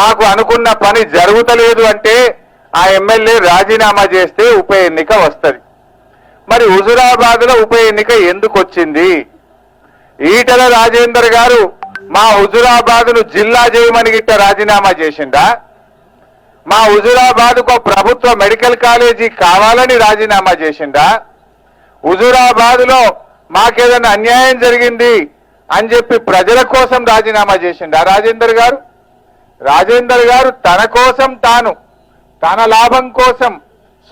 మాకు అనుకున్న పని జరుగుతలేదు అంటే ఆ ఎమ్మెల్యే రాజీనామా చేస్తే ఉప ఎన్నిక వస్తుంది. మరి హుజురాబాద్లో ఉప ఎన్నిక ఎందుకు వచ్చింది? ఈటల రాజేందర్ గారు మా హుజురాబాద్ను జిల్లా చేయమని గిట్ట రాజీనామా చేసిందా? మా హుజురాబాద్కు ప్రభుత్వ మెడికల్ కాలేజీ కావాలని రాజీనామా చేసిందా? హుజురాబాద్లో మాకేదైనా అన్యాయం జరిగింది అని చెప్పి ప్రజల కోసం రాజీనామా చేసిండా రాజేందర్ గారు? రాజేందర్ గారు తన కోసం తాను, తన లాభం కోసం,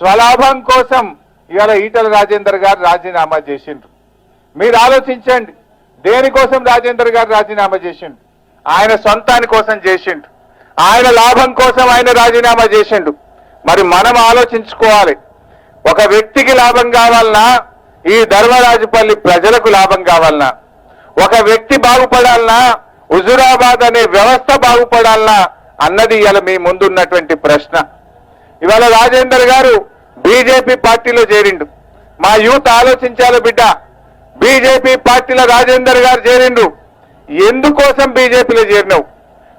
స్వలాభం కోసం ఇవాళ ఈటల రాజేందర్ గారు రాజీనామా చేసిండ్రు. మీరు ఆలోచించండి, దేనికోసం రాజేందర్ గారు రాజీనామా చేసిండు? ఆయన సొంతాని కోసం చేసిండు, ఆయన లాభం కోసం ఆయన రాజీనామా చేసిండు. మరి మనం ఆలోచించుకోవాలి, ఒక వ్యక్తికి లాభం కావాలన్నా, ఈ ధర్మరాజుపల్లి ప్రజలకు లాభం కావాలన్నా, ఒక వ్యక్తి బాగుపడాలన్నా, హుజురాబాద్ అనే వ్యవస్థ బాగుపడాలన్నా అన్నది ఇవాళ మీ ముందున్నటువంటి ప్రశ్న. ఇవాళ రాజేందర్ గారు బీజేపీ పార్టీలో చేరిండు. మా యూత్ ఆలోచించాలి బిడ్డ, బీజేపీ పార్టీలో రాజేందర్ గారు చేరిండు. ఎందుకోసం బీజేపీలో చేరినావు?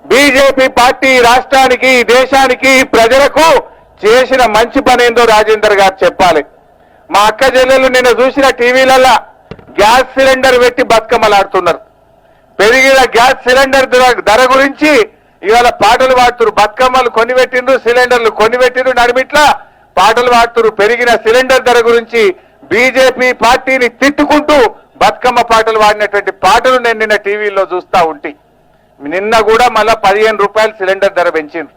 బీజేపీ పార్టీ రాష్ట్రానికి, దేశానికి, ప్రజలకు చేసిన మంచి పని ఏందో రాజేందర్ గారు చెప్పాలి. మా అక్క చెల్లెలు నిన్న చూసిన టీవీలల్లా గ్యాస్ సిలిండర్ పెట్టి బతుకమ్మలాడుతున్నారు. పెరిగిన గ్యాస్ సిలిండర్ ధర గురించి ఇవాళ పాటలు పాడుతున్నారు. బతుకమ్మలు కొనిపెట్టిండ్రు, సిలిండర్లు కొనిపెట్టిండ్రు, నడిమిట్లా పాటలు పాడుతున్నారు. పెరిగిన సిలిండర్ ధర గురించి బీజేపీ పార్టీని తిట్టుకుంటూ బతుకమ్మ పాటలు పాడినటువంటి పాటలు నేను నిన్న టీవీలో చూస్తా ఉంటే, నిన్న కూడా మళ్ళా 15 రూపాయలు సిలిండర్ ధర పెంచిండ్రు.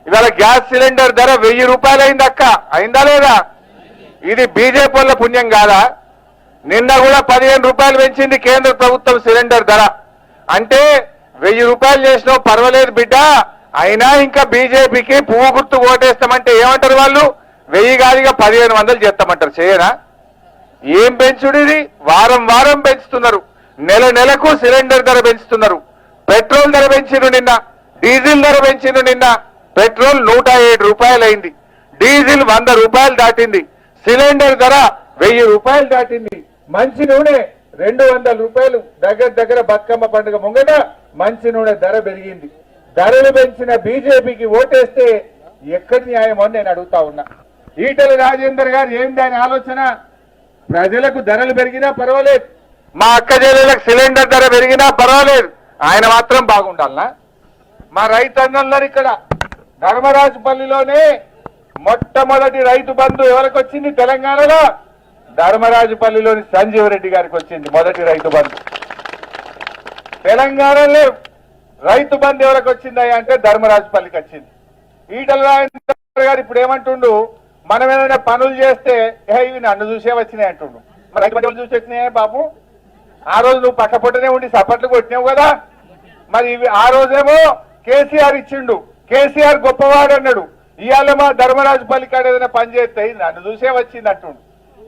ఇవాళ గ్యాస్ సిలిండర్ ధర 1000 రూపాయలు అయింది అక్క, అయిందా లేదా? ఇది బీజేపీ వాళ్ళ పుణ్యం కాదా? నిన్న కూడా 15 రూపాయలు పెంచింది కేంద్ర ప్రభుత్వం సిలిండర్ ధర. అంటే 1000 రూపాయలు చేసినా పర్వాలేదు బిడ్డ, అయినా ఇంకా బీజేపీకి పువ్వు గుర్తు ఓటేస్తామంటే ఏమంటారు వాళ్ళు? 1000 కాదుగా 1500 చేస్తామంటారు. చేయరా? ఏం పెంచుడు ఇది? వారం వారం పెంచుతున్నారు, నెల నెలకు సిలిండర్ ధర పెంచుతున్నారు. పెట్రోల్ ధర పెంచిండ్రు నిన్న, డీజిల్ ధర పెంచిండ్రు నిన్న. పెట్రోల్ 107 రూపాయలు అయింది, డీజిల్ 100 రూపాయలు దాటింది, సిలిండర్ ధర 1000 రూపాయలు దాటింది. మంచి నూనె 200 రూపాయలు దగ్గర బతుకమ్మ పండుగ ముంగట మంచి నూనె ధర పెరిగింది. ధరలు పెంచిన బీజేపీకి ఓటేస్తే ఎక్కడి న్యాయమో నేను అడుగుతా ఉన్నా. ఈటల రాజేందర్ గారు ఏంది ఆయన ఆలోచన? ప్రజలకు ధరలు పెరిగినా పర్వాలేదు, మా అక్క చెల్లెలకు సిలిండర్ ధర పెరిగినా పర్వాలేదు, ఆయన మాత్రం బాగుండాలనా? మా రైతన్నలందరూ ఇక్కడ ధర్మరాజుపల్లిలోనే మొట్టమొదటి రైతు బంధు ఎవరికి వచ్చింది తెలంగాణలో? ధర్మరాజుపల్లిలోని సంజీవ్ రెడ్డి గారికి వచ్చింది మొదటి రైతు బంధు. తెలంగాణలో రైతు బంధు ఎవరికి వచ్చిందా అంటే ధర్మరాజుపల్లికి వచ్చింది. ఈటల రాజేందర్ గారు ఇప్పుడు ఏమంటుండు? మనం ఏదైనా పనులు చేస్తే ఇవి నన్ను చూసే వచ్చినాయి అంటుండు. మరి రైతు బంధువులు చూసి వచ్చినాయా బాబు? ఆ రోజు నువ్వు పక్కపొట్టనే ఉండి సపట్లు కొట్టినావు కదా. మరి ఇవి ఆ రోజేమో కేసీఆర్ ఇచ్చిండు, కేసీఆర్ గొప్పవాడు అన్నాడు. ఇవాళ మా ధర్మరాజుపల్లి కాడ ఏదైనా పని చేస్తే నన్ను చూసే వచ్చింది అంటుండు.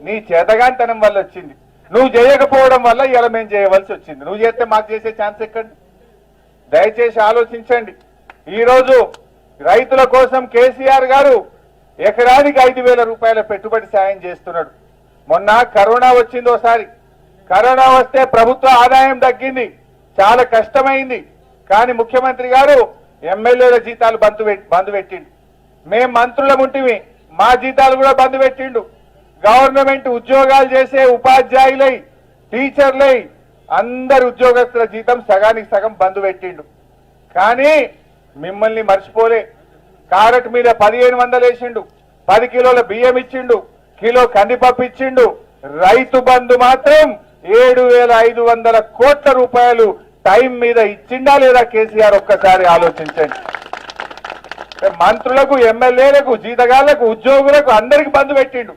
నీ చేతగాంతనం వల్ల వచ్చింది, నువ్వు చేయకపోవడం వల్ల ఇవాళ మేము చేయవలసి వచ్చింది. నువ్వు చేస్తే మాకు చేసే ఛాన్స్ ఎక్కడి? దయచేసి ఆలోచించండి. ఈరోజు రైతుల కోసం కేసీఆర్ గారు ఎకరానికి 5000 రూపాయల పెట్టుబడి సాయం చేస్తున్నాడు. మొన్న కరోనా వచ్చింది, ఒకసారి కరోనా వస్తే ప్రభుత్వ ఆదాయం తగ్గింది, చాలా కష్టమైంది. కానీ ముఖ్యమంత్రి గారు ఎమ్మెల్యేల జీతాలు బంద్ పెట్టిండు. మేం మంత్రులం ఉంటివి, మా జీతాలు కూడా బంద్ పెట్టిండు. గవర్నమెంట్ ఉద్యోగాలు చేసే ఉపాధ్యాయులై, టీచర్లై, అందరు ఉద్యోగస్తుల జీతం సగానికి సగం బంద్ పెట్టిండు. కానీ మిమ్మల్ని మర్చిపోలే. కారట్ మీద 1500 వేసిండు, 10 కిలోల బియ్యం ఇచ్చిండు, కిలో కందిపప్పు ఇచ్చిండు. రైతు బంధు మాత్రం 7500 కోట్ల రూపాయలు టైం మీద ఇచ్చిండా లేదా కేసీఆర్? ఒక్కసారి ఆలోచించండి. మంత్రులకు, ఎమ్మెల్యేలకు, జీతగాళ్లకు, ఉద్యోగులకు అందరికి బంధు పెట్టిండు.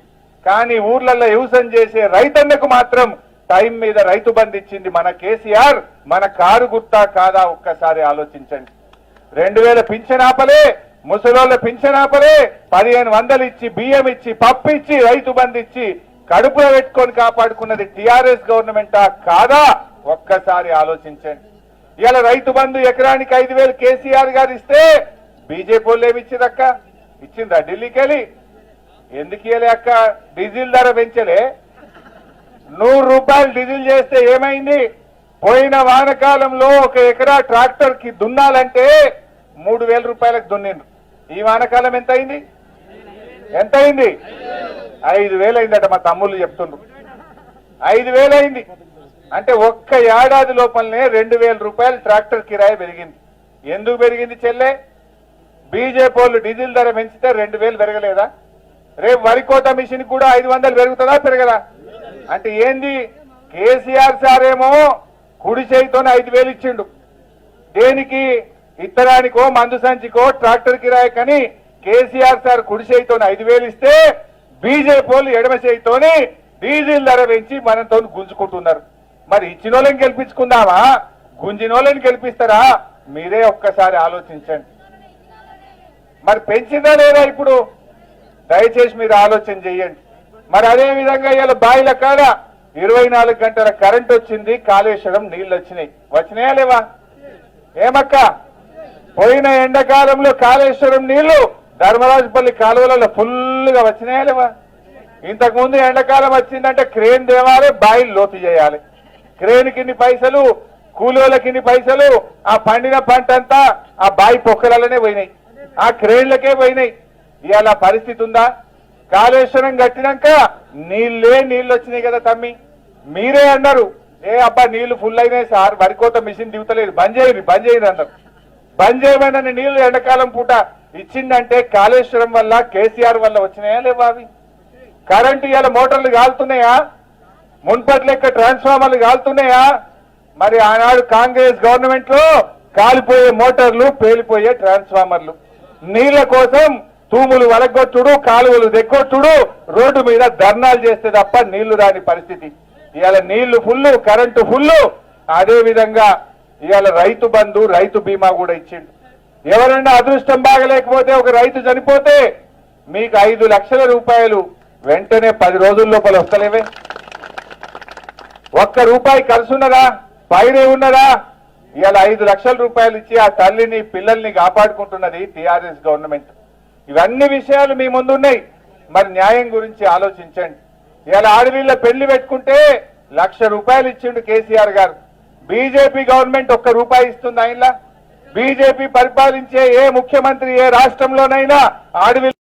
కానీ ఊర్లలో వ్యవసాయం చేసే రైతన్నకు మాత్రం టైం మీద రైతు బంధు ఇచ్చింది మన కేసీఆర్. మన కారు గుర్తా కాదా? ఒక్కసారి ఆలోచించండి. 2000 పింఛన్ ఆపలే, ముసలోళ్ళ పింఛన్ ఆపలే, 1500 ఇచ్చి, బియ్యం ఇచ్చి, పప్పు ఇచ్చి, రైతు బంధు ఇచ్చి కడుపులో పెట్టుకొని కాపాడుకున్నది టీఆర్ఎస్ గవర్నమెంటా కాదా? ఒక్కసారి ఆలోచించండి. ఇవాళ రైతు బంధు ఎకరానికి 5000 కేసీఆర్ గారు ఇస్తే బీజేపీ వాళ్ళు ఏమి ఇచ్చిందక్క? ఇచ్చిందా ఢిల్లీకి వెళ్ళి? ఎందుకు ఇవ్వలే అక్క? డీజిల్ ధర పెంచలే. 100 రూపాయలు డీజిల్ చేస్తే ఏమైంది? పోయిన వానకాలంలో ఒక ఎకరా ట్రాక్టర్ కి దున్నాలంటే 3000 రూపాయలకు దున్నిండ్రు. ఈ వానకాలం ఎంత అయింది? 5000 అయిందట. మా తమ్ముళ్ళు చెప్తుండ్రు 5000 అయింది. అంటే ఒక్క ఏడాది లోపలనే 2000 రూపాయలు ట్రాక్టర్ కిరాయి పెరిగింది. ఎందుకు పెరిగింది చెల్లె? బీజేపీ వాళ్ళు డీజిల్ ధర పెంచితే 2000 పెరగలేదా? రేపు వరి కోత మిషన్ కూడా 500 పెరుగుతుందా పెరగదా? అంటే ఏంది? కేసీఆర్ సార్ ఏమో కుడి చేయితో 5000 ఇచ్చిండు. దేనికి? ఇత్తనానికో మందు సంచికో ట్రాక్టర్ కిరాయికని కేసీఆర్ సార్ కుడి చేయితో 5000 ఇస్తే బీజేపీ వాళ్ళు ఎడమ చేయితోని డీజిల్ ధర పెంచి మనతో గుంజుకుంటున్నారు. మరి ఇచ్చిన వాళ్ళని గెలిపించుకుందామా, గుంజిన వాళ్ళని గెలిపిస్తారా? మీరే ఒక్కసారి ఆలోచించండి. మరి పెంచిందా లేదా? ఇప్పుడు దయచేసి మీరు ఆలోచన చెయ్యండి. మరి అదే విధంగా ఇవాళ బాయిల కాడ 24 గంటల కరెంట్ వచ్చింది, కాళేశ్వరం నీళ్లు వచ్చినాయా లేవా? ఏమక్క, పోయిన ఎండాకాలంలో కాళేశ్వరం నీళ్లు ధర్మరాజుపల్లి కాలువలలో ఫుల్గా వచ్చినాయా లేవా? ఇంతకు ముందు ఎండాకాలం వచ్చిందంటే క్రేన్ దేవాలి, బాయిలు లోతు చేయాలి. క్రేన్ కిన్ని పైసలు, కూలీలకి ఇన్ని పైసలు, ఆ పండిన పంట అంతా ఆ బాయి పొక్కలలోనే పోయినాయి, ఆ క్రేన్లకే పోయినాయి. ఇవాళ పరిస్థితి ఉందా? కాళేశ్వరం కట్టినాక నీళ్ళు వచ్చినాయి కదా తమ్మి. మీరే అన్నారు, ఏ అబ్బా నీళ్లు ఫుల్ అయినాయి సార్, వరికోత మిషన్ దిగుతలేదు, బంద్ చేయరు అన్నారు. బంద్ చేయమని నీళ్లు ఎండాకాలం పూట ఇచ్చిందంటే కాళేశ్వరం వల్ల, కేసీఆర్ వల్ల వచ్చినాయా లేవా? అవి కరెంటు ఇవాళ మోటార్లు కాలుతున్నాయా? మున్పటి లెక్క ట్రాన్స్ఫార్మర్లు కాలుతున్నాయా? మరి ఆనాడు కాంగ్రెస్ గవర్నమెంట్ లో కాలిపోయే మోటార్లు, పేలిపోయే ట్రాన్స్ఫార్మర్లు, నీళ్ల కోసం తూములు వలగొట్టుడు, కాలువలు దెగ్గొట్టుడు, రోడ్డు మీద ధర్నాలు చేస్తే తప్ప నీళ్లు రాని పరిస్థితి. ఇవాళ నీళ్లు ఫుల్లు, కరెంటు ఫుల్లు. అదే విధంగా ఇవాళ రైతు బంధు, రైతు బీమా కూడా ఇచ్చిండు. ఎవరైనా అదృష్టం బాగలేకపోతే, ఒక రైతు చనిపోతే మీకు 5 లక్షల రూపాయలు వెంటనే 10 రోజుల లోపల వస్తలేవే? ఒక్క రూపాయి ఖర్చున్నదా? పైనే ఉన్నదా? ఇవాళ 5 లక్షల రూపాయలు ఇచ్చి ఆ తల్లిని, పిల్లల్ని కాపాడుకుంటున్నది టీఆర్ఎస్ గవర్నమెంట్. ఇవన్నీ విషయాలు మీ ముందున్నాయి. మరి న్యాయం గురించి ఆలోచించండి. ఇవాళ ఆడపిల్ల పెళ్లి పెట్టుకుంటే 1,00,000 రూపాయలు ఇచ్చిండు కేసీఆర్ గారు. బీజేపీ గవర్నమెంట్ 1 రూపాయి ఇస్తుంది. ఆయనలా బీజేపీ పరిపాలించే ఏ ముఖ్యమంత్రి ఏ రాష్ట్రంలోనైనా ఆడపిల్ల